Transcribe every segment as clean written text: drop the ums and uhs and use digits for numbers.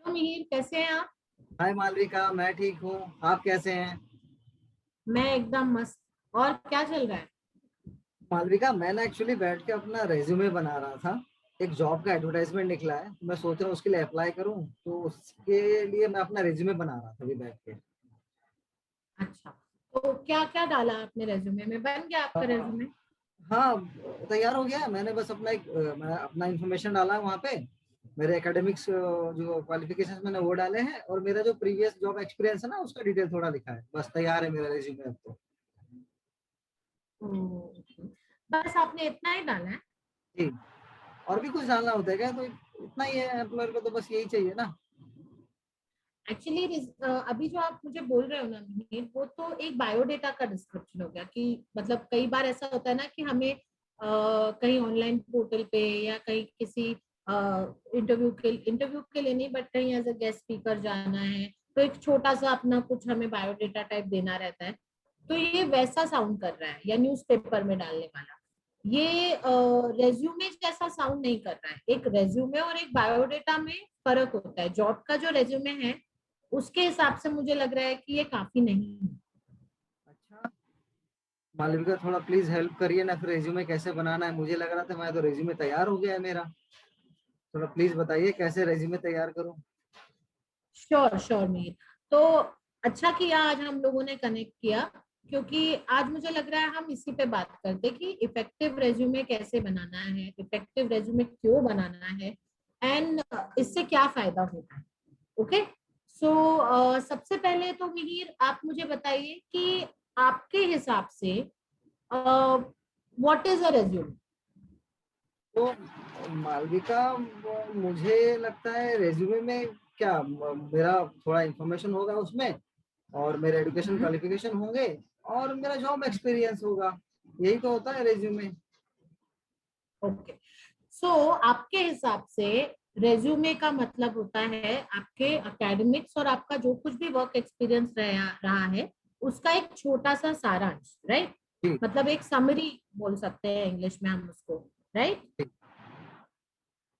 तो मिहिर, कैसे हैं आप? हाय मालविका, मैं ठीक हूँ। आप कैसे हैं? मैं एकदम मस्त। और क्या चल रहा है? मालविका, मैं ना एक्चुअली बैठ के अपना रेज्यूमे बना रहा था। एक जॉब का एडवर्टाइजमेंट निकला है, तो मैं सोच रहा हूँ उसके लिए अप्लाई करूँ। तो उसके लिए मैं अपना रेज्यूमे बना रहा था अभी बैठ के। अच्छा, तो क्या क्या डाला आपने रेज्यूमे में? बन गया आपका हाँ। रेज्यूमे? हाँ, तैयार हो गया है। मैंने बस मैं अपना इंफॉर्मेशन डाला है वहाँ पे। मेरे एकेडमिक्स जो क्वालिफिकेशंस मैंने वो डाले हैं, और मेरा जो प्रीवियस जॉब एक्सपीरियंस है ना, उसका डिटेल थोड़ा लिखा है। बस तैयार है मेरा रेज्यूमे अब तो। ओके। बस आपने इतना ही डाला है? जी। और भी कुछ डालना होता है क्या? तो इतना ही है, एम्प्लॉयर को तो बस यही चाहिए ना। एक्चुअली अभी जो आप मुझे बोल रहे हो ना मिहिर, वो तो एक बायोडेटा का डिस्क्रिप्शन हो गया कि मतलब कई बार ऐसा होता है ना कि हमें कहीं ऑनलाइन पोर्टल पे या कहीं किसी इंटरव्यू के लिए नहीं, बट कहीं एज अ गेस्ट स्पीकर जाना है, तो एक छोटा सा अपना कुछ हमें बायोडेटा टाइप देना रहता है। तो ये वैसा साउंड कर रहा है, या न्यूज़पेपर में डालने वाला। ये रेज्यूमे जैसा साउंड नहीं कर रहा है। एक रेज्यूमे और एक बायोडेटा में फर्क होता है। जॉब का जो रेज्यूमे है उसके हिसाब से मुझे लग रहा है कि ये काफी नहीं है। अच्छा। मालविका, थोड़ा प्लीज हेल्प करिए ना, फिर रेज्यूमे कैसे बनाना है। मुझे लग रहा था मैं तो रेज्यूमे तैयार हो गया है मेरा। थोड़ा प्लीज बताइए कैसे रेज्यूमे तैयार करूं। Sure sure Mir. तो अच्छा किया आज हम लोगों ने कनेक्ट किया, क्योंकि आज मुझे लग रहा है हम इसी पे बात करते कि इफेक्टिव रेज्यूमे कैसे बनाना है, इफेक्टिव रेज्यूमे क्यों बनाना है, एंड इससे क्या फायदा होता है। ओके। सो सबसे पहले तो मिहिर आप मुझे बताइए कि आपके हिसाब से व्हाट इज अ रेज्यूमे? तो मालविका, मुझे लगता है रेज्यूमे में क्या मेरा थोड़ा इंफॉर्मेशन होगा उसमें, और मेरे एजुकेशन क्वालिफिकेशन होंगे, और मेरा जॉब एक्सपीरियंस होगा। यही तो होता है रेज्यूमे। ओके। सो आपके हिसाब से रेज्यूमे का मतलब होता है आपके एकेडमिक्स और आपका जो कुछ भी वर्क एक्सपीरियंस रहा रहा है उसका एक छोटा सा सारांश, राइट? जी। मतलब एक समरी बोल सकते हैं इंग्लिश में हम उसको, राइट?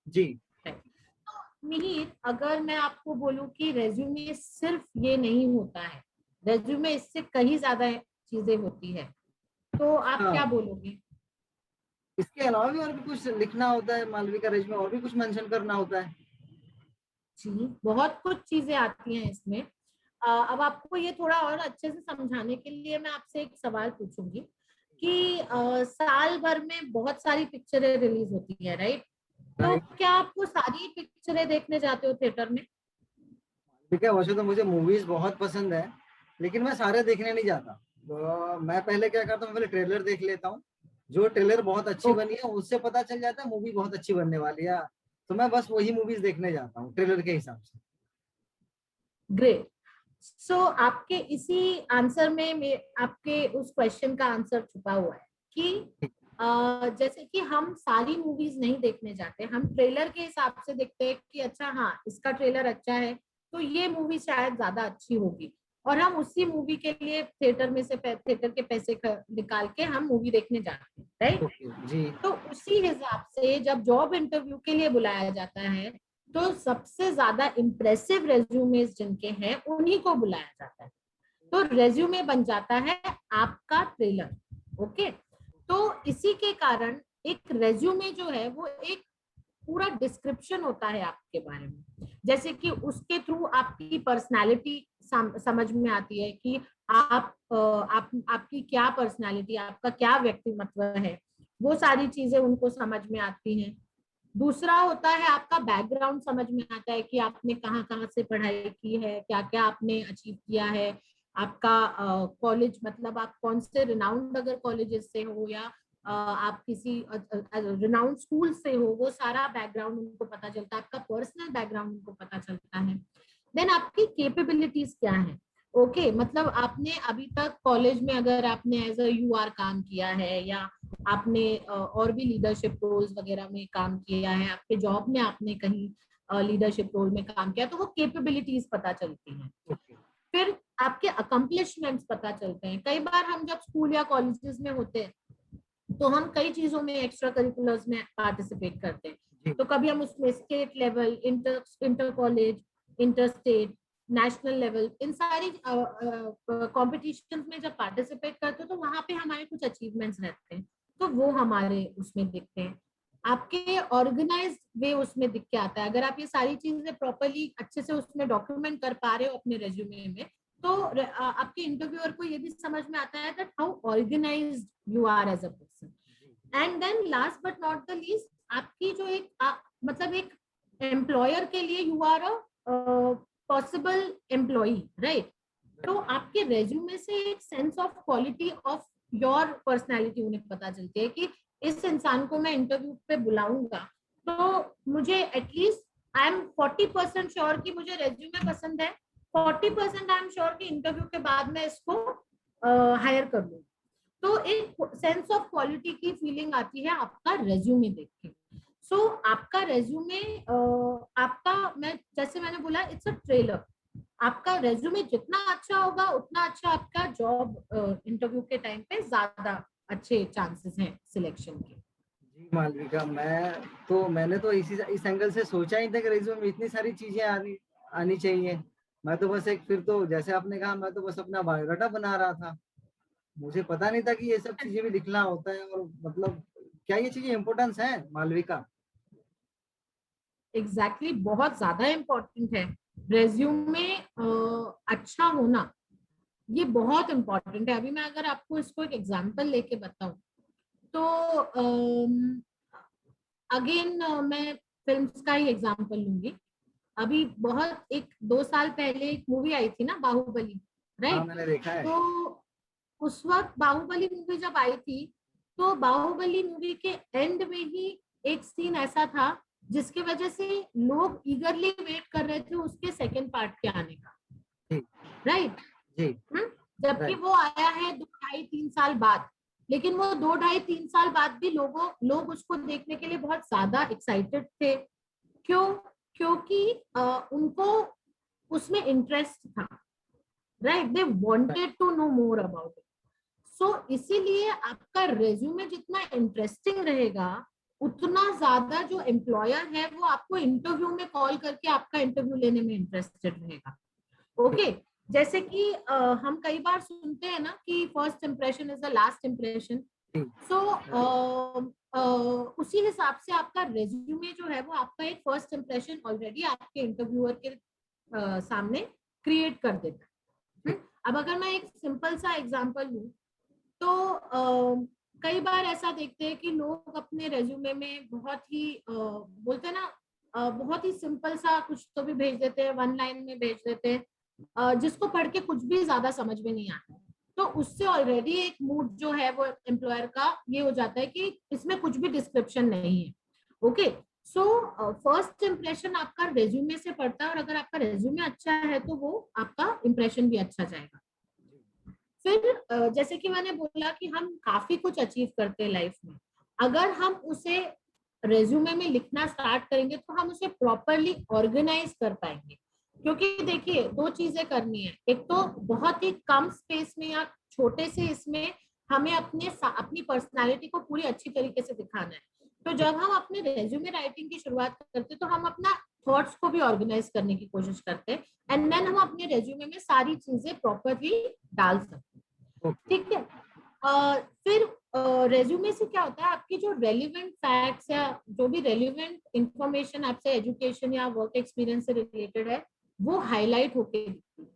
जी। तो मिहिर, अगर मैं आपको बोलूं कि रेज्यूमे सिर्फ ये नहीं होता है, रेज्यूमे इससे कहीं ज्यादा चीजें होती है, तो आप क्या हाँ, बोलोगे? इसके अलावा भी और भी कुछ लिखना होता है मालविका, रेज्यूमे और भी कुछ मेंशन करना होता है। जी, बहुत कुछ चीजें आती हैं इसमें। अब आपको ये थोड़ा और अच्छे से समझाने के लिए मैं आपसे एक सवाल पूछूंगी कि साल भर में बहुत सारी पिक्चरें रिलीज होती है, राइट? तो राइट। क्या आप वो सारी पिक्चरें देखने जाते हो थिएटर में? ठीक है, वैसे तो मुझे मूवीज बहुत पसंद है, लेकिन मैं सारे देखने नहीं जाता। तो मैं पहले क्या करता हूँ, पहले ट्रेलर देख लेता हूँ। जो ट्रेलर बहुत अच्छी बनी ओके, है उससे पता चल जाता है मूवी बहुत अच्छी बनने वाली है। तो मैं बस वही मूवीज देखने जाता हूँ ट्रेलर के हिसाब से। ग्रेट। सो आपके इसी आंसर में आपके उस क्वेश्चन का आंसर छुपा हुआ है कि जैसे कि हम सारी मूवीज नहीं देखने जाते, हम ट्रेलर के हिसाब से देखते हैं कि अच्छा हाँ इसका ट्रेलर अच्छा है तो ये मूवी शायद ज्यादा अच्छी होगी, और हम उसी मूवी के लिए थिएटर में से थिएटर के पैसे निकाल के हम मूवी देखने जाते हैं, राइट? ओके जी। तो उसी हिसाब से जब जॉब इंटरव्यू के लिए बुलाया जाता है तो सबसे ज्यादा इम्प्रेसिव रेज्यूमेस जिनके हैं उन्हीं को बुलाया जाता है। तो रेज्यूमे बन जाता है आपका ट्रेलर। ओके। तो इसी के कारण एक रेज्यूमे जो है वो एक पूरा डिस्क्रिप्शन होता है आपके बारे में, जैसे कि उसके थ्रू आपकी पर्सनालिटी समझ में आती है कि आप आपकी क्या पर्सनालिटी, आपका क्या व्यक्तिमत्व है, वो सारी चीजें उनको समझ में आती हैं। दूसरा होता है आपका बैकग्राउंड समझ में आता है कि आपने कहाँ कहाँ से पढ़ाई की है, क्या क्या आपने अचीव किया है, आपका कॉलेज मतलब आप कौन से रिनाउंड अगर कॉलेजेस से हो या आप किसी रिनाउंड स्कूल से हो, वो सारा बैकग्राउंड उनको पता चलता है, आपका पर्सनल बैकग्राउंड उनको पता चलता है। देन आपकी कैपेबिलिटीज क्या है। ओके, मतलब आपने अभी तक कॉलेज में अगर आपने एज अ यूआर काम किया है, या आपने और भी लीडरशिप रोल्स वगैरह में काम किया है, आपके जॉब में आपने कहीं लीडरशिप रोल में काम किया, तो वो कैपेबिलिटीज पता चलती हैं। ओके। फिर आपके अकम्पलिशमेंट्स पता चलते हैं। कई बार हम जब स्कूल या कॉलेजेस में होते हैं तो हम कई चीजों में एक्स्ट्रा करिकुलर्स में पार्टिसिपेट करते हैं। जी। तो कभी हम उसमें state level, inter inter college, inter state, national level, इन सारी कॉम्पिटिशन में जब पार्टिसिपेट करते हो तो वहां पे हमारे कुछ अचीवमेंट्स रहते हैं, तो वो हमारे उसमें दिखते हैं। आपके ऑर्गेनाइज्ड वे उसमें दिख के आता है। अगर आप ये सारी चीजें प्रॉपरली अच्छे से उसमें डॉक्यूमेंट कर पा रहे हो अपने रेज्यूमे में, तो आपके इंटरव्यूअर को ये भी समझ में आता है that how organised you are as a person. And then last but not the least, आपकी जो एक मतलब एक एम्प्लॉयर के लिए you are a possible employee, right? तो आपके रेज्यूमे से एक sense of quality of your personality उन्हें पता चलती है कि इस इंसान को मैं इंटरव्यू पे बुलाऊंगा तो मुझे एटलीस्ट आई एम 40% श्योर कि मुझे रेज्यूमे पसंद है, 40% आई एम श्योर कि इंटरव्यू के बाद मैं इसको हायर कर लूँ। तो एक सेंस ऑफ क्वालिटी की फीलिंग आती है आपका रेज्यूमे देख के। सो आपका रेज्यूमे आपका, मैं जैसे मैंने बोला, इट्स अ ट्रेलर। आपका रेज्यूमे जितना अच्छा होगा उतना अच्छा आपका जॉब इंटरव्यू के टाइम पे ज्यादा अच्छे चांसेस हैं सिलेक्शन के। जी मालविका, मैंने तो इस एंगल से सोचा ही था कि रिज्यूमे में इतनी सारी चीजें आनी आनी चाहिए। मैं तो बस एक, फिर तो जैसे आपने कहा, मैं तो बस अपना बायोडाटा बना रहा था। मुझे पता नहीं था कि ये सब चीजें भी लिखना होता है। और मतलब क्या ये चीजें इम्पोर्टेंस है मालविका? एग्जैक्टली exactly, बहुत ज्यादा इम्पोर्टेंट है। रेज्यूमे अच्छा होना ये बहुत इम्पोर्टेंट है। अभी मैं अगर आपको इसको एक एग्जांपल लेके बताऊं तो अगेन मैं फिल्म्स का ही एग्जांपल लूंगी। अभी बहुत एक 2 साल पहले एक मूवी आई थी ना, बाहुबली, हाँ, राइट? मैंने देखा है। तो उस वक्त बाहुबली मूवी जब आई थी तो बाहुबली मूवी के एंड में ही एक सीन ऐसा था जिसकी वजह से लोग ईगरली वेट कर रहे थे उसके सेकंड पार्ट के आने का, जी। राइट? जी। जबकि राइट। वो आया है 2 ढाई 3 साल बाद, लेकिन वो 2 ढाई 3 साल बाद भी लोग उसको देखने के लिए बहुत ज्यादा एक्साइटेड थे। क्यों? क्योंकि उनको उसमें इंटरेस्ट था, right? They wanted to know more about it. So इसीलिए आपका रेज्यूमे जितना इंटरेस्टिंग रहेगा उतना ज्यादा जो एम्प्लॉयर है वो आपको इंटरव्यू में कॉल करके आपका इंटरव्यू लेने में इंटरेस्टेड रहेगा। ओके, जैसे कि हम कई बार सुनते हैं ना कि first impression is the last impression. So उसी हिसाब से आपका रेज्यूमे जो है वो आपका एक फर्स्ट इंप्रेशन ऑलरेडी आपके इंटरव्यूअर के सामने क्रिएट कर देता है। अब अगर मैं एक सिंपल सा एग्जांपल लूं तो कई बार ऐसा देखते हैं कि लोग अपने रेज्यूमे में बहुत ही बोलते हैं ना, बहुत ही सिंपल सा कुछ तो भी भेज देते हैं, 1 लाइन में भेज देते हैं, जिसको पढ़ के कुछ भी ज्यादा समझ में नहीं आता। तो उससे ऑलरेडी एक मूड जो है वो एम्प्लॉयर का ये हो जाता है कि इसमें कुछ भी डिस्क्रिप्शन नहीं है। ओके, सो फर्स्ट इंप्रेशन आपका रेज्यूमे से पड़ता है, और अगर आपका रेज्यूमे अच्छा है तो वो आपका इंप्रेशन भी अच्छा जाएगा। फिर जैसे कि मैंने बोला कि हम काफी कुछ अचीव करते हैं लाइफ में, अगर हम उसे रेज्यूमे में लिखना स्टार्ट करेंगे तो हम उसे प्रॉपरली ऑर्गेनाइज कर पाएंगे। क्योंकि देखिए, 2 चीजें करनी है। एक तो बहुत ही कम स्पेस में या छोटे से इसमें हमें अपनी पर्सनालिटी को पूरी अच्छी तरीके से दिखाना है। तो जब हम अपने रेज्यूमे राइटिंग की शुरुआत करते हैं तो हम अपना थॉट्स को भी ऑर्गेनाइज करने की कोशिश करते हैं, एंड देन हम अपने रेज्यूमे में सारी चीजें प्रॉपरली डाल सकते हैं। ठीक है। फिर रेज्यूमे से क्या होता है, आपकी जो रेलिवेंट फैक्ट्स या जो भी रेलिवेंट इंफॉर्मेशन आपसे एजुकेशन या वर्क एक्सपीरियंस से रिलेटेड है वो हाईलाइट होके दिखती है।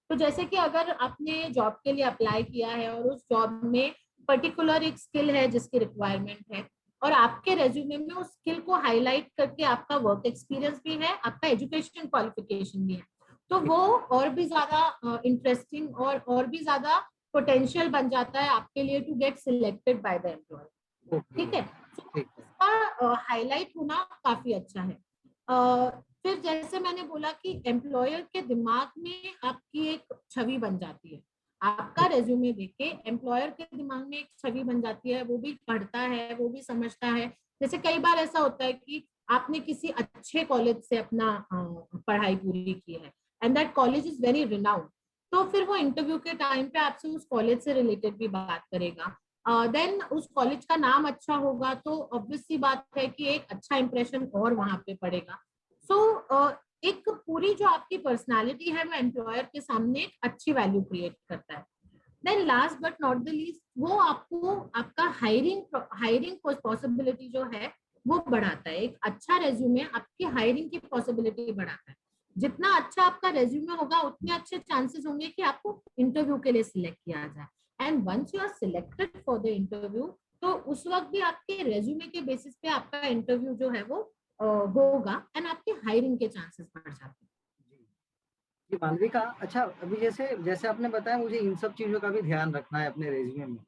तो जैसे कि अगर आपने जॉब के लिए अप्लाई किया है और उस जॉब में पर्टिकुलर एक स्किल है जिसकी रिक्वायरमेंट है, और आपके रेज्यूमे में उस स्किल को हाईलाइट करके आपका वर्क एक्सपीरियंस भी है, आपका एजुकेशन क्वालिफिकेशन भी है, तो वो और भी ज्यादा इंटरेस्टिंग और भी ज्यादा पोटेंशियल बन जाता है आपके लिए to get selected by the employer. ठीक है, इसका हाईलाइट होना काफी अच्छा है। फिर जैसे मैंने बोला कि एम्प्लॉयर के दिमाग में आपकी एक छवि बन जाती है, आपका रेज्यूमे देख के एम्प्लॉयर के दिमाग में एक छवि बन जाती है, वो भी पढ़ता है, वो भी समझता है। जैसे कई बार ऐसा होता है कि आपने किसी अच्छे कॉलेज से अपना पढ़ाई पूरी की है and that college is very renowned, तो फिर वो इंटरव्यू के टाइम पे आपसे उस कॉलेज से रिलेटेड भी बात करेगा। देन उस कॉलेज का नाम अच्छा होगा तो ऑब्वियस सी बात है कि एक अच्छा इंप्रेशन और वहां पे पड़ेगा। सो एक पूरी जो आपकी पर्सनालिटी है वो एम्प्लॉयर के सामने एक अच्छी वैल्यू क्रिएट करता है। Then last but not the least, वो आपको आपका हायरिंग पॉसिबिलिटी जो है वो बढ़ाता है। एक अच्छा रेज्यूमे आपकी हायरिंग की पॉसिबिलिटी बढ़ाता है। जितना अच्छा आपका रेज्यूमे होगा उतने अच्छे चांसेस होंगे कि आपको इंटरव्यू के लिए सिलेक्ट किया जाए। And once you are selected for the interview, तो उस वक्त भी आपके रेज्यूमे के बेसिस पे आपका इंटरव्यू जो है वो होगा एंड आपके हायरिंग के चांसेस बढ़ जाते हैं। जी मालविका, अच्छा अभी जैसे जैसे आपने बताया मुझे इन सब चीजों का भी ध्यान रखना है अपने रेज्यूमे में।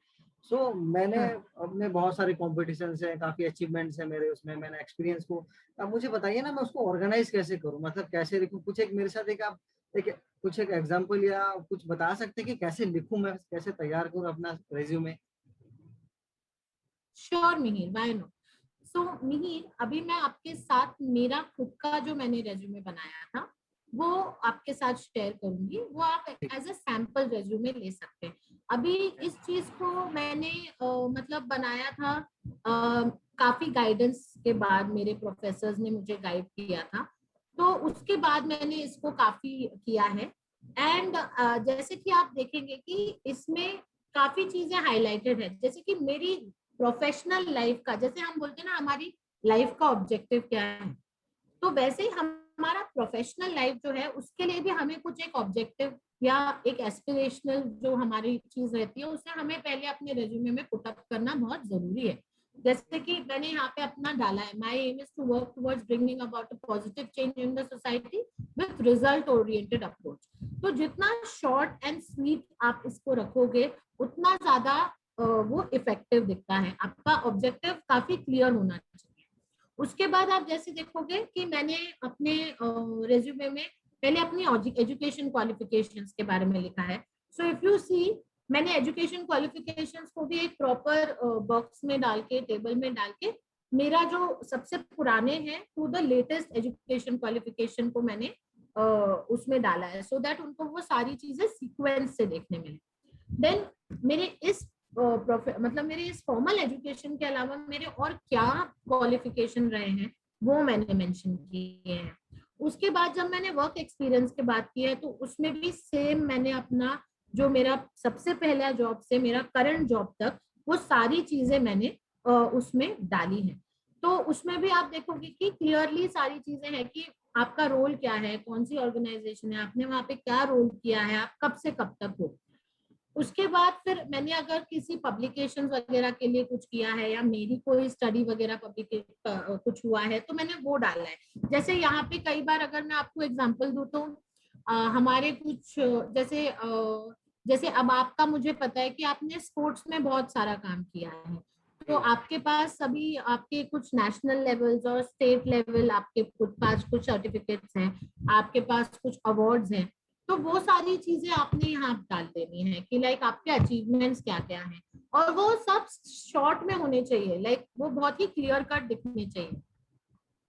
सो मैंने हाँ। अपने बहुत सारे कॉम्पिटिशन है, काफी अचीवमेंट्स है मेरे उसमें, मैंने एक्सपीरियंस को, अब मुझे बताइए ना मैं उसको ऑर्गेनाइज कैसे करूँ, मतलब कैसे लिखूँ, कुछ एक मेरे साथ एक आप एक कुछ एक एग्जांपल या कुछ बता सकते हैं कि कैसे लिखूँ मैं, कैसे तैयार करूँ अपना resume. Sure Mihir, why not. So Mihir, अभी मैं आपके साथ मेरा खुद का जो मैंने रेज्यूमे बनाया था वो आपके साथ शेयर करूंगी। वो आप ठीक एज अ सैंपल रेज्यूमे ले सकते हैं। अभी इस चीज को मैंने मतलब बनाया था काफी गाइडेंस के बाद, मेरे प्रोफेसर्स ने मुझे गाइड किया था, तो उसके बाद मैंने इसको काफी किया है। एंड जैसे कि आप देखेंगे कि इसमें काफी चीजें हाईलाइटेड है, जैसे कि मेरी प्रोफेशनल लाइफ का, जैसे हम बोलते हैं ना हमारी लाइफ का ऑब्जेक्टिव क्या है, तो वैसे ही हमारा प्रोफेशनल लाइफ जो है उसके लिए भी हमें कुछ एक ऑब्जेक्टिव या एक एस्पिरेशनल जो हमारी चीज रहती है उसे हमें पहले अपने रेज्यूमे में पुट अप करना बहुत जरूरी है। जैसे कि मैंने यहाँ पे अपना डाला है, my aim is to work towards bringing about a positive change in the society with result oriented approach. तो जितना शॉर्ट एंड स्वीट आप इसको रखोगे उतना ज्यादा वो इफेक्टिव दिखता है। आपका ऑब्जेक्टिव काफी क्लियर होना चाहिए। उसके बाद आप जैसे देखोगे कि मैंने अपने रेज्यूमे में पहले अपनी एजुकेशन क्वालिफिकेशंस के बारे में लिखा है। सो इफ यू सी, मैंने एजुकेशन क्वालिफिकेशंस को भी एक प्रॉपर बॉक्स में डाल के, टेबल में डाल के, मेरा जो सबसे पुराने हैं to the latest education qualification को मैंने उसमें डाला है, सो दैट उनको वो सारी चीजें सीक्वेंस से देखने मिले। देन मेरे इस मतलब मेरे इस फॉर्मल एजुकेशन के अलावा मेरे और क्या क्वालिफिकेशन रहे हैं वो मैंने मेंशन किए हैं। उसके बाद जब मैंने वर्क एक्सपीरियंस की बात की है तो उसमें भी सेम मैंने अपना जो मेरा सबसे पहला जॉब से मेरा करंट जॉब तक वो सारी चीजें मैंने उसमें डाली हैं। तो उसमें भी आप देखोगे कि क्लियरली सारी चीजें हैं कि आपका रोल क्या है, कौन सी ऑर्गेनाइजेशन है, आपने वहां पे क्या रोल किया है, आप कब से कब तक हो। उसके बाद फिर मैंने अगर किसी पब्लिकेशन वगैरह के लिए कुछ किया है या मेरी कोई स्टडी वगैरह कुछ हुआ है तो मैंने वो डाला है। जैसे यहाँ पे कई बार अगर मैं आपको एग्जांपल दूं तो हमारे कुछ जैसे अब आपका मुझे पता है कि आपने स्पोर्ट्स में बहुत सारा काम किया है, तो है। आपके पास सभी आपके कुछ नेशनल लेवल्स और स्टेट लेवल आपके पास कुछ सर्टिफिकेट्स हैं, आपके पास कुछ अवार्ड्स हैं। तो वो सारी चीजें आपने यहाँ डाल देनी है कि लाइक आपके अचीवमेंट्स क्या क्या हैं, और वो सब शॉर्ट में होने चाहिए, लाइक वो बहुत ही क्लियर कट दिखने चाहिए।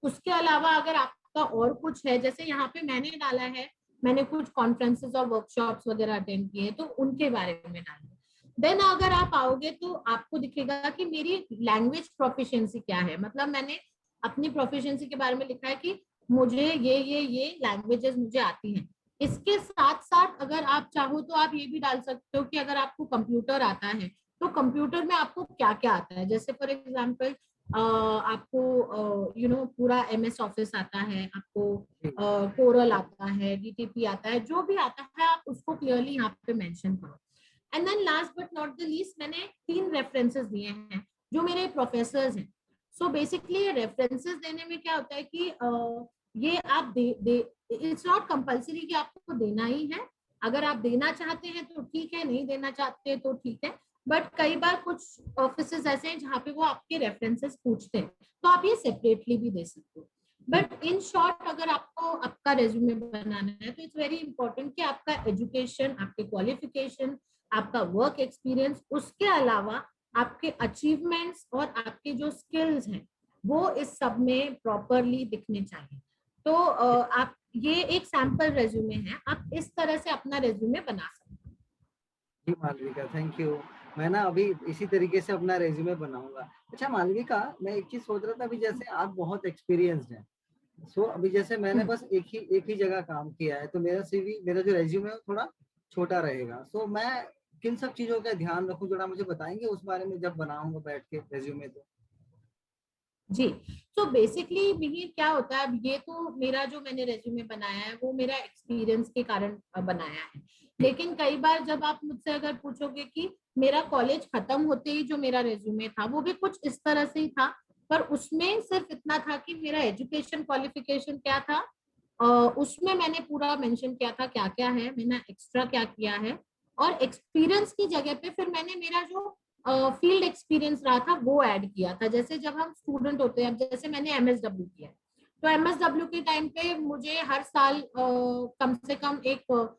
उसके अलावा अगर आपका और कुछ है, जैसे यहाँ पे मैंने डाला है, मैंने कुछ कॉन्फ्रेंसेस और वर्कशॉप्स वगैरह अटेंड किए तो उनके बारे में डालिए। देन अगर आप आओगे तो आपको दिखेगा कि मेरी लैंग्वेज प्रोफिशिएंसी क्या है, मतलब मैंने अपनी प्रोफिशिएंसी के बारे में लिखा है कि मुझे ये लैंग्वेजेस मुझे आती हैं। इसके साथ साथ अगर आप चाहो तो आप ये भी डाल सकते हो कि अगर आपको कंप्यूटर आता है तो कंप्यूटर में आपको क्या क्या आता है। जैसे फॉर एग्जाम्पल आपको पूरा MS ऑफिस आता है, आपको कोरल आता है, DTP आता है, जो भी आता है आप उसको क्लियरली यहाँ पे मेंशन करो। And then last but not the least, मैंने 3 रेफरेंसेस दिए हैं जो मेरे प्रोफेसर्स हैं। सो बेसिकली रेफरेंसेस देने में क्या होता है कि ये आप दे इट्स नॉट कंपल्सरी कि आपको देना ही है। अगर आप देना चाहते हैं तो ठीक है, नहीं देना चाहते तो ठीक है। बट कई बार कुछ ऑफिसेस ऐसे हैं जहाँ पे वो आपके रेफरेंसेस पूछते हैं, तो आप ये सेपरेटली भी दे सकते हो। बट इन शॉर्ट अगर आपको आपका रेज्यूमे बनाना है तो इट्स वेरी इंपॉर्टेंट कि आपका एजुकेशन, आपके क्वालिफिकेशन, आपका वर्क एक्सपीरियंस, उसके अलावा आपके अचीवमेंट्स और आपके जो स्किल्स हैं वो इस सब में प्रॉपरली दिखने चाहिए। तो आप ये एक सैंपल रेज्यूमे है, आप इस तरह से अपना रेज्यूमे बना सकते हैं। जी मालविका, थैंक यू। मैं ना अभी इसी तरीके से अपना रेज्यूमे बनाऊंगा। अच्छा मालविका, मैं एक चीज सोच रहा था, अभी जैसे आप बहुत एक्सपीरियंस्ड हैं, सो अभी जैसे मैंने बस एक ही जगह काम किया है, तो मेरा सीवी, मेरा जो रेज्यूमे है वो थोड़ा छोटा रहेगा। सो मैं किन सब चीजों का ध्यान रखूं, जरा मुझे बताएंगे उस बारे में जब बनाऊंगा बैठ के रेज्यूमे तो। जी। तो बेसिकली मिहिर क्या होता है, अब ये तो मेरा जो मैंने रेज्यूमे बनाया है वो मेरा एक्सपीरियंस के कारण बनाया है। ठीक। लेकिन कई बार जब आप मुझसे अगर पूछोगे कि मेरा कॉलेज खत्म होते ही जो मेरा रेज्यूमे था वो भी कुछ इस तरह से ही था, पर उसमें सिर्फ इतना था कि मेरा एजुकेशन क्वालिफिकेशन क्या था, उसमें मैंने पूरा मेंशन किया था क्या क्या है, मैंने एक्स्ट्रा क्या किया है। और एक्सपीरियंस की जगह पे फिर मैंने मेरा जो फील्ड एक्सपीरियंस रहा था वो ऐड किया था। जैसे जब हम स्टूडेंट होते हैं, अब जैसे मैंने एमएसडब्ल्यू किया है, तो एमएसडब्ल्यू के टाइम पे मुझे हर साल कम से कम एक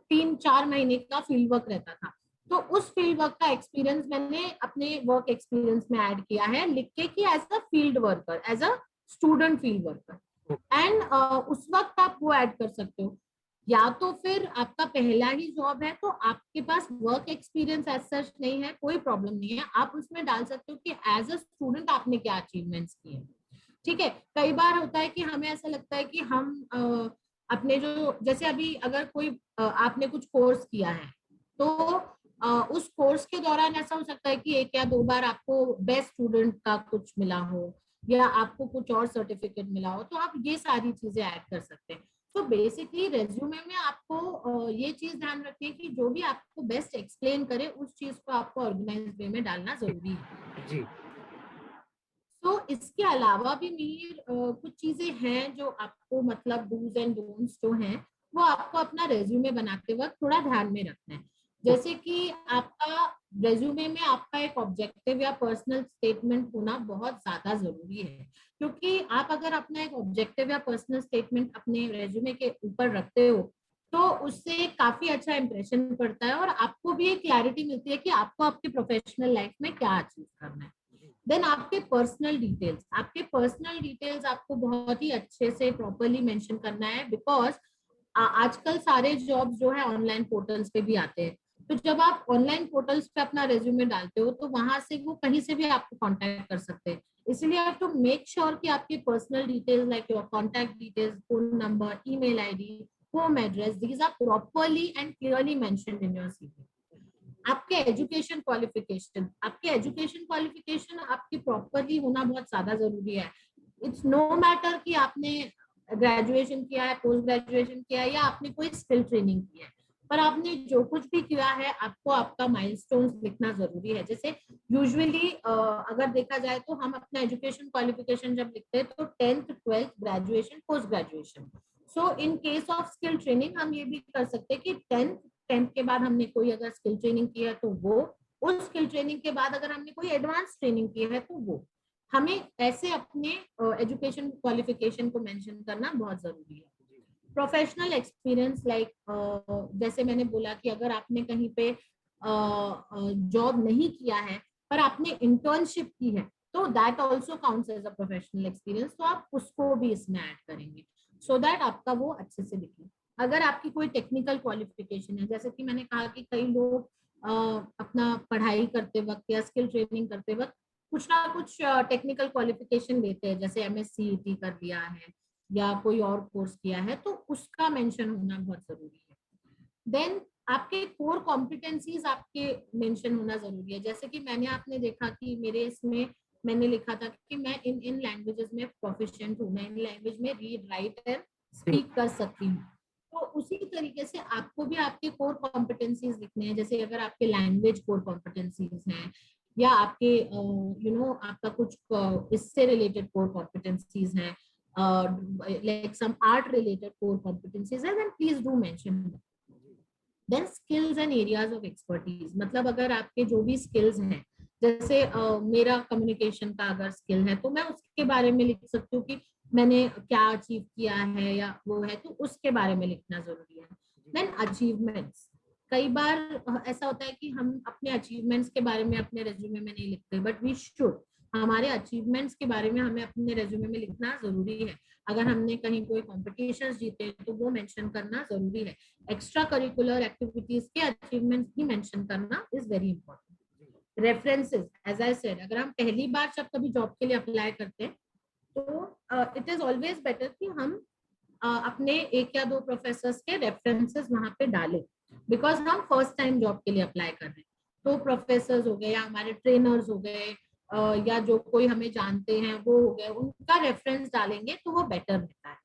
3-4 महीने का फील्ड वर्क रहता था। तो उस फील्ड वर्क का एक्सपीरियंस मैंने अपने वर्क एक्सपीरियंस में ऐड किया है लिख के कि as a field worker, as a student field worker. And उस वक्त आप वो ऐड कर सकते हो। या तो फिर आपका पहला ही जॉब है तो आपके पास वर्क एक्सपीरियंस एज सच नहीं है, कोई प्रॉब्लम नहीं है, आप उसमें डाल सकते हो कि एज अ स्टूडेंट आपने क्या अचीवमेंट्स किए। ठीक है। कई बार होता है कि हमें ऐसा लगता है कि हम अपने जो, जैसे अभी अगर कोई आपने कुछ कोर्स किया है तो उस कोर्स के दौरान ऐसा हो सकता है कि 1 या 2 बार आपको बेस्ट स्टूडेंट का कुछ मिला हो या आपको कुछ और सर्टिफिकेट मिला हो, तो आप ये सारी चीजें ऐड कर सकते हैं। तो बेसिकली रेज्यूमे में आपको ये चीज ध्यान रखिए कि जो भी आपको बेस्ट एक्सप्लेन करे उस चीज को आपको ऑर्गेनाइज वे में डालना जरूरी है। जी। तो इसके अलावा भी मीर कुछ चीजें हैं जो आपको मतलब डूज एंड डोंट्स जो हैं वो आपको अपना रेज्यूमे बनाते वक्त थोड़ा ध्यान में रखना है। जैसे कि आपका रेज्यूमे में आपका एक ऑब्जेक्टिव या पर्सनल स्टेटमेंट होना बहुत ज्यादा जरूरी है, क्योंकि आप अगर अपना एक ऑब्जेक्टिव या पर्सनल स्टेटमेंट अपने रेज्यूमे के ऊपर रखते हो तो उससे काफी अच्छा इंप्रेशन पड़ता है और आपको भी एक क्लैरिटी मिलती है कि आपको आपकी प्रोफेशनल लाइफ में क्या अचीव करना है। देन आपके पर्सनल डिटेल्स आपको बहुत ही अच्छे से प्रॉपरली मेंशन करना है, बिकॉज आजकल सारे जॉब्स जो है ऑनलाइन पोर्टल्स पे भी आते हैं। तो जब आप ऑनलाइन पोर्टल्स पे अपना रेज्यूमे डालते हो तो वहां से वो कहीं से भी आपको कांटेक्ट कर सकते हैं। इसलिए आप तो मेक श्योर कि आपकी personal details like your contact details, phone number, email ID, home address, these are properly and clearly mentioned in your CV. आपके एजुकेशन क्वालिफिकेशन आपकी प्रॉपरली होना बहुत ज्यादा जरूरी है। इट्स नो मैटर कि आपने ग्रेजुएशन किया है, पोस्ट ग्रेजुएशन किया है या आपने कोई स्किल ट्रेनिंग किया है, पर आपने जो कुछ भी किया है आपको आपका माइलस्टोन्स लिखना जरूरी है। जैसे यूजुअली अगर देखा जाए तो हम अपना एजुकेशन क्वालिफिकेशन जब लिखते हैं तो 10th 12th graduation, post graduation. So in case of skill training हम ये भी कर सकते हैं कि 10th के बाद हमने कोई अगर स्किल ट्रेनिंग की है तो वो, उस स्किल ट्रेनिंग के बाद अगर हमने कोई एडवांस ट्रेनिंग की है तो वो, हमें ऐसे अपने एजुकेशन क्वालिफिकेशन को मेंशन करना बहुत जरूरी है। प्रोफेशनल एक्सपीरियंस लाइक जैसे मैंने बोला कि अगर आपने कहीं पे जॉब नहीं किया है पर आपने इंटर्नशिप की है तो that also counts as a professional experience, तो आप उसको भी इसमें ऐड करेंगे सो दैट आपका वो अच्छे से दिखे। अगर आपकी कोई टेक्निकल क्वालिफिकेशन है, जैसे कि मैंने कहा कि कई लोग अपना पढ़ाई करते वक्त या स्किल ट्रेनिंग करते वक्त कुछ ना कुछ टेक्निकल क्वालिफिकेशन लेते हैं, जैसे एमएससीईटी कर लिया है या कोई और कोर्स किया है, तो उसका मेंशन होना बहुत जरूरी है। देन आपके कोर कॉम्पिटेंसीज आपके मेंशन होना जरूरी है। जैसे कि मैंने आपने देखा कि मेरे इसमें मैंने लिखा था कि मैं इन इन लैंग्वेजेस में प्रोफिशिएंट हूँ, मैं इन लैंग्वेज में रीड राइट एंड स्पीक कर सकती हूँ। तो उसी तरीके से आपको भी आपके कोर कॉम्पिटेंसीज लिखने हैं। जैसे अगर आपके लैंग्वेज कोर कॉम्पिटेंसीज हैं या आपके आपका कुछ इससे रिलेटेड कोर कॉम्पिटेंसीज हैं, like some art related core competencies है, then please do mention them. Then skills and areas of expertise, मतलब अगर आपके जो भी skills हैं, जैसे मेरा कम्युनिकेशन का अगर स्किल है तो मैं उसके बारे में लिख सकती हूँ कि मैंने क्या अचीव किया है या वो है, तो उसके बारे में लिखना जरूरी है। देन अचीवमेंट्स, कई बार ऐसा होता है कि हम अपने अचीवमेंट्स के बारे में अपने रेज्यूमे में नहीं लिखते, बट वी शुड, हमारे अचीवमेंट्स के बारे में हमें अपने रेज्यूमे में लिखना जरूरी है। अगर हमने कहीं कोई कॉम्पिटिशन जीते तो वो मेंशन करना जरूरी है। एक्स्ट्रा करिकुलर एक्टिविटीज के अचीवमेंट्स भी मेंशन करना is very important. References, as I said, अगर हम पहली बार जब कभी जॉब के लिए अप्लाई करते हैं तो इट इज ऑलवेज बेटर कि हम अपने एक या दो प्रोफेसर्स के रेफरेंसेस वहां पे डालें, बिकॉज हम फर्स्ट टाइम जॉब के लिए अप्लाई कर रहे हैं। तो प्रोफेसर्स हो गए या हमारे ट्रेनर्स हो गए या जो कोई हमें जानते हैं वो हो गए, उनका रेफरेंस डालेंगे तो वो बेटर रहता है।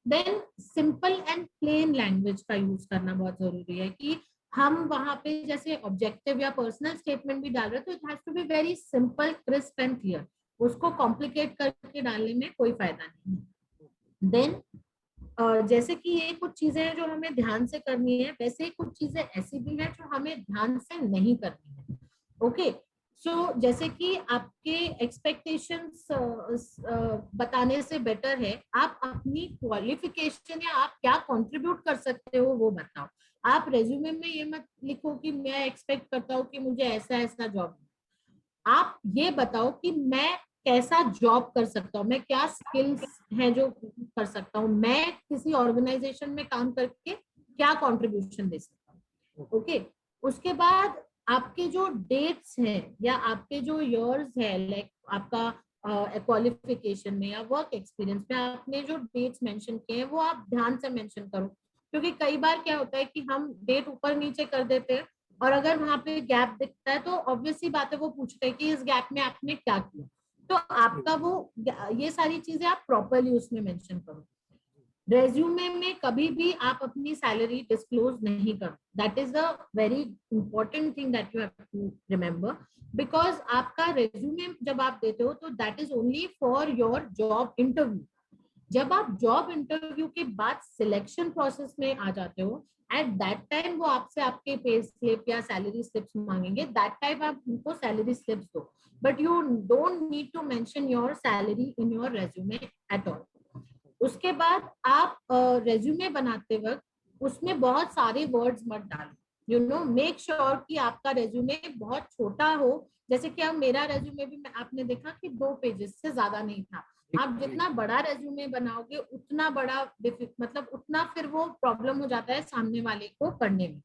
Then simple and plain language का यूज करना बहुत जरूरी है कि हम वहां पे जैसे ऑब्जेक्टिव या पर्सनल स्टेटमेंट भी डाल रहे हैं तो it has to be very simple, crisp and clear. उसको कॉम्प्लिकेट करके डालने में कोई फायदा नहीं है। देन जैसे कि ये कुछ चीजें हैं जो हमें ध्यान से करनी है, वैसे ही कुछ चीजें ऐसी भी हैं जो हमें ध्यान से नहीं करनी है। ओके, सो जैसे कि आपके एक्सपेक्टेशंस बताने से बेटर है आप अपनी क्वालिफिकेशन या आप क्या कंट्रीब्यूट कर सकते हो वो बताओ। आप रेज्यूमे में ये मत लिखो कि मैं एक्सपेक्ट करता हूँ कि मुझे ऐसा ऐसा जॉब, आप ये बताओ कि मैं कैसा जॉब कर सकता हूँ, मैं क्या स्किल्स हैं जो कर सकता हूँ, मैं किसी ऑर्गेनाइजेशन में काम करके क्या कंट्रीब्यूशन दे सकता हूँ। ओके, उसके बाद आपके जो डेट्स हैं या आपके जो ईयर्स है, लाइक आपका क्वालिफिकेशन में या वर्क एक्सपीरियंस में आपने जो डेट्स मेंशन किए हैं वो आप ध्यान से मेंशन करो, क्योंकि कई बार क्या होता है कि हम डेट ऊपर नीचे कर देते हैं और अगर वहां पे गैप दिखता है तो ऑब्वियसली बात है वो पूछते हैं कि इस गैप में आपने क्या किया। तो आपका वो ये सारी चीजें आप प्रॉपरली उसमें मेंशन करो। रेज्यूमे में कभी भी आप अपनी सैलरी डिस्क्लोज नहीं करो, that is a very important thing that you have to remember, because आपका रेज्यूमे जब आप देते हो तो that is only for your job interview. जब आप जॉब इंटरव्यू के बाद सिलेक्शन प्रोसेस में आ जाते हो, एट दैट टाइम वो आपसे आपके पे स्लिप या सैलरी स्लिप्स मांगेंगे, दैट टाइम आप उनको सैलरी स्लिप्स दो, but you don't need to mention your salary in your resume at all. उसके बाद आप रेज्यूमे बनाते वक्त उसमें बहुत सारे वर्ड्स मत डालो, यू नो मेक श्योर कि आपका रेज्यूमे बहुत छोटा हो। जैसे कि अब मेरा रेज्यूमे भी आपने देखा कि 2 पेजेस से ज्यादा नहीं था। आप जितना बड़ा रेज्यूमे बनाओगे उतना बड़ा मतलब उतना फिर वो प्रॉब्लम हो जाता है सामने वाले को पढ़ने में।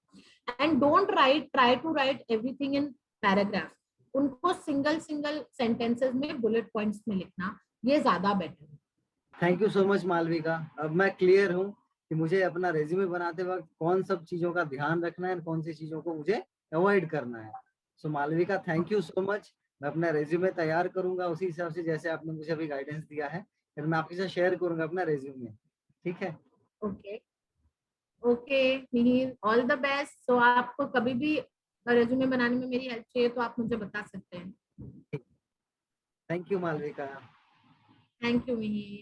And don't try to write everything in paragraph, उनको सिंगल सिंगल सेंटेंसेस में बुलेट पॉइंट्स में लिखना, ये ज्यादा बेटर है। Thank you so much Malvika. अब मैं क्लियर हूँ कि मुझे अपना रेज्यूमे बनाते वक्त कौन सब चीजों का ध्यान रखना है और कौन सी चीजों को मुझे अवॉइड करना है। So Malavika, thank you so much. मैं अपना रेज्यूमे तैयार करूंगा उसी हिसाब से जैसे आपने मुझे अभी गाइडेंस दिया है, फिर मैं आपके साथ शेयर करूंगा अपना रेज्यूमे। ठीक है? Okay okay Mihir, all the best. So आपको कभी भी रेज्यूमे बनाने में मेरी हेल्प चाहिए तो आप मुझे बता सकते हैं। Thank you Malvika. Thank you Mihir.